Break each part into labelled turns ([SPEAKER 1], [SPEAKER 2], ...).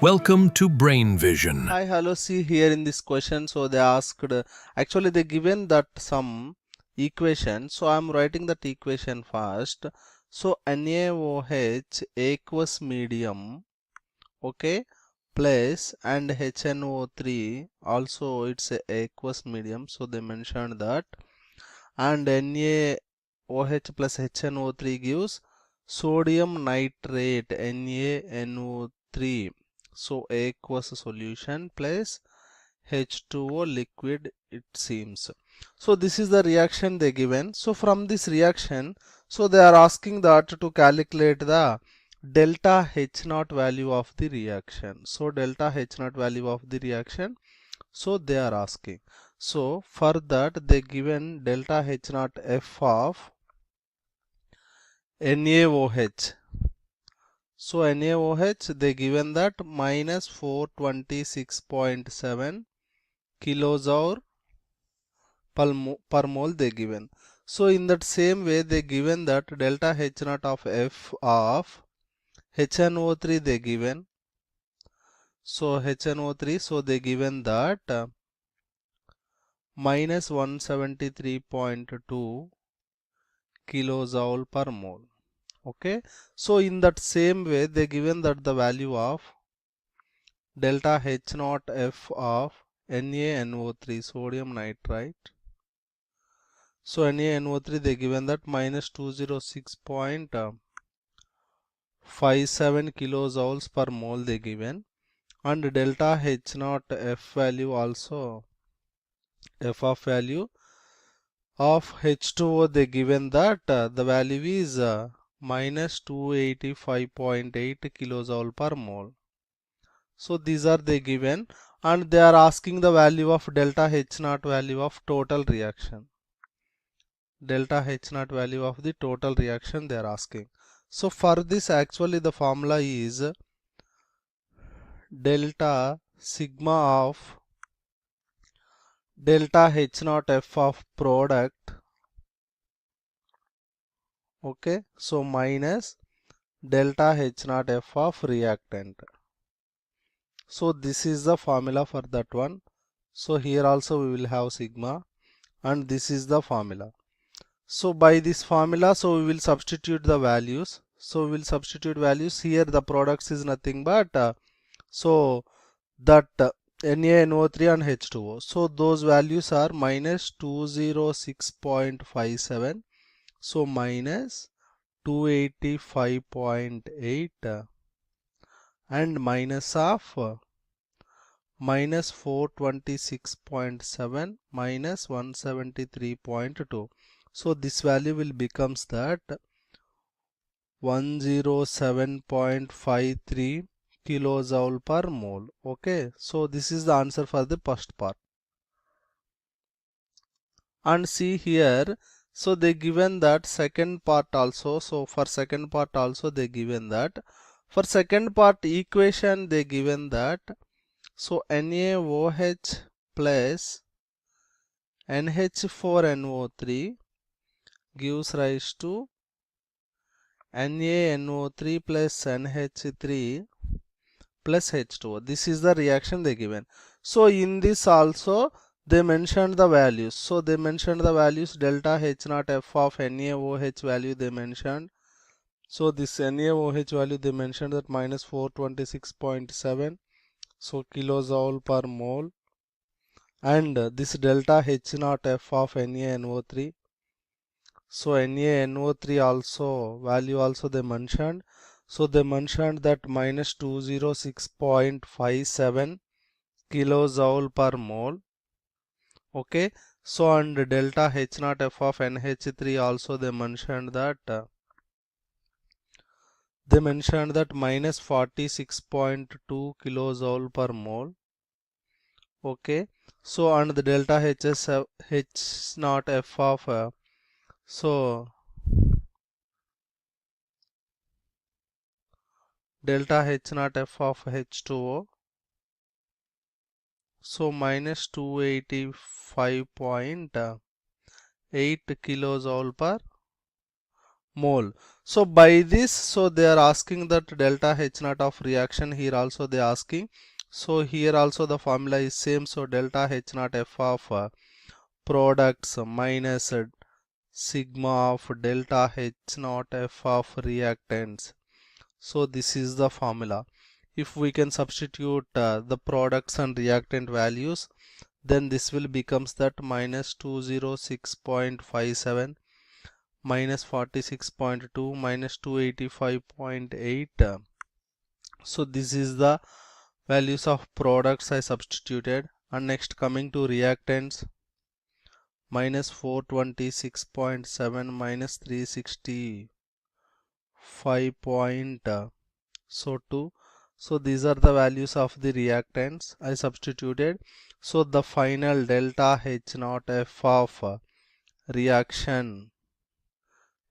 [SPEAKER 1] Welcome to Brain Vision.
[SPEAKER 2] Hi, hello. See here in this question, so they asked, actually they given that some equation. So I'm writing that equation first. So NaOH aqueous medium, okay, plus and HNO3 also it's a aqueous medium. So they mentioned that, and NaOH plus HNO3 gives sodium nitrate NaNO3. So aqueous solution plus H2O liquid it seems. So this is the reaction they given. So from this reaction, so they are asking that to calculate the delta H naught value of the reaction. So delta H naught value of the reaction, so they are asking. So for that they given delta H naught F of NaOH. So NaOH they given that minus 426.7 kilojoule per mole they given. So in that same way they given that delta H naught of F of HNO3 they given. So HNO3, so they given that minus 173.2 kilojoule per mole. Okay, so in that same way they given that the value of delta H naught F of NaNO3 sodium nitrite. So NaNO3 they given that minus 206.57 kilojoules per mole they given, and delta H naught F value also, F of value of H2O they given that the value is minus 285.8 kilojoule per mole. So these are they given, and they are asking the value of delta H naught value of total reaction. Delta H naught value of the total reaction they are asking. So for this actually the formula is delta sigma of delta H naught F of product, okay, so minus delta H naught F of reactant. So this is the formula for that one. So here also we will have sigma, and this is the formula. So by this formula, so we will substitute the values. So we will substitute values here. The products is nothing but so that NaNO3 and H2O. So those values are minus 206.57. So minus 285.8 and minus of minus 426.7 minus 173.2. So this value will becomes that 107.53 kilojoule per mole. Okay, so this is the answer for the first part. And see here, so they given that second part also. So for second part also they given that. For second part equation they given that. So NaOH plus NH4NO3 gives rise to NaNO3 plus NH3 plus H2O. This is the reaction they given. So in this also they mentioned the values. So they mentioned the values delta H naught F of NaOH value they mentioned. So this NaOH value they mentioned that minus 426.7, so kilojoule per mole, and this delta H naught F of NaNO3. So NaNO3 also value also they mentioned. So they mentioned that minus 206.57 kilojoule per mole. Okay, so and delta H naught F of NH3 also they mentioned that minus 46.2 kilojoule per mole. Okay, so and the delta H naught F of so delta H naught F of H2O, so minus 285.8 kilojoule per mole. So by this, so they are asking that delta H naught of reaction, here also they are asking. So here also the formula is same. So delta H naught F of products minus sigma of delta H naught F of reactants. So this is the formula. If we can substitute the products and reactant values, then this will becomes that minus 206.57 minus 46.2 minus 285.8. So this is the values of products I substituted. And next coming to reactants, minus 426.7 minus 365 so 2. So these are the values of the reactants I substituted. So the final delta H naught F of reaction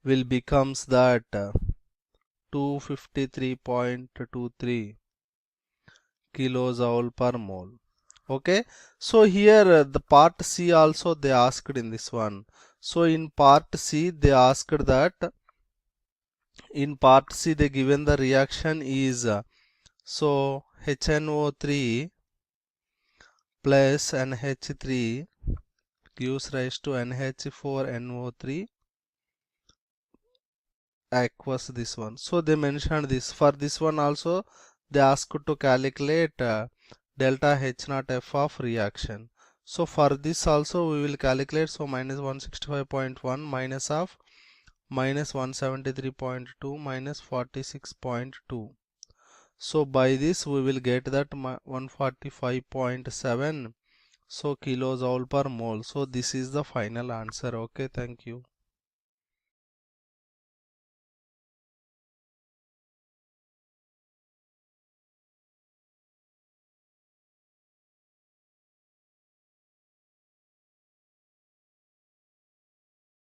[SPEAKER 2] will becomes that 253.23 kilojoule per mole. Okay, so here the part C also they asked in this one. So in part C they asked that, in part C they given the reaction is so HNO3 plus NH3 gives rise to NH4NO3 aqueous, this one. So they mentioned this. For this one also they asked to calculate delta H naught F of reaction. So for this also we will calculate. So minus 165.1 minus of minus 173.2 minus 46.2. So by this we will get that 145.7 so kilojoule per mole. So this is the final answer. Okay, thank you.